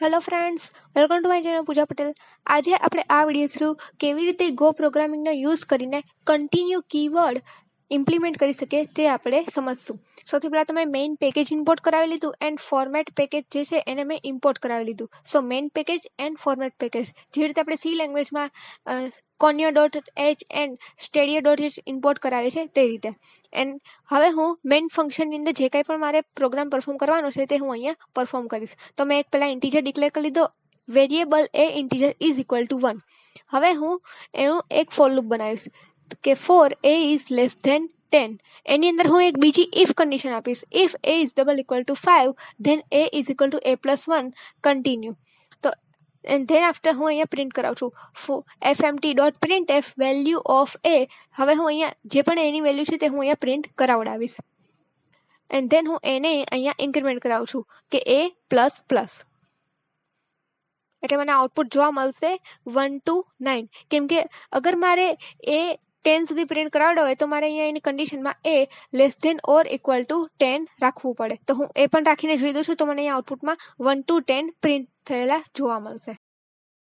Hello friends, welcome to my channel Pooja Patel. આજે આપણે આ વિડીયો થ્રુ કેવી રીતે ગો પ્રોગ્રામિંગનો યુઝ કરીને કન્ટિન્યુ કીવર્ડ ઇમ્પ્લિમેન્ટ કરી શકીએ તે આપણે સમજશું. સૌથી પહેલાં તમે મેઇન પેકેજ ઇમ્પોર્ટ કરાવી લીધું એન્ડ ફોર્મેટ પેકેજ જે છે એને મેં ઇમ્પોર્ટ કરાવી લીધું. So main package and format package જે રીતે આપણે સી લેંગ્વેજમાં કોન્યા.h એન્ડ સ્ટેડિયો.h ઇમ્પોર્ટ કરાવે છે તે રીતે. એન્ડ હવે હું મેઇન ફંક્શનની અંદર જે કંઈ પણ મારે પ્રોગ્રામ પરફોર્મ કરવાનો છે તે હું અહીંયા પરફોર્મ કરીશ. તો મેં એક પહેલાં ઇન્ટીજર ડિક્લેર કરી લીધો, variable a integer is equal to 1. હવે હું એનું એક ફોર લૂપ બનાવીશ કે for a is less than 10. એની અંદર હું એક બીજી ઇફ કન્ડિશન આપીશ. If a is double equal to 5 then a is equal to a plus 1 continue. તો એન્ડ ધેન આફ્ટર હું અહીંયા પ્રિન્ટ કરાવું છું fmt.printf વેલ્યુ ઓફ એ. હવે હું અહીંયા જે પણ એની વેલ્યુ છે તે હું અહીંયા પ્રિન્ટ કરાવડાવીશ. એન્ડ ધેન હું એને અહીંયા ઇન્ક્રીમેન્ટ કરાવું છું કે a પ્લસ પ્લસ. એટલે મને આઉટપુટ જોવા મળશે 1 to 9. કેમ કે અગર મારે એ 10 સુધી પ્રિન્ટ કરાવડો હોય તો મારે અહીંયા એની કન્ડિશનમાં a less than or equal to 10 રાખવું પડે. તો હું એ પણ રાખીને જોઈ દઉં છું તો મને અહીંયા આઉટપુટમાં 1 to 10 પ્રિન્ટ થયેલા જોવા મળશે.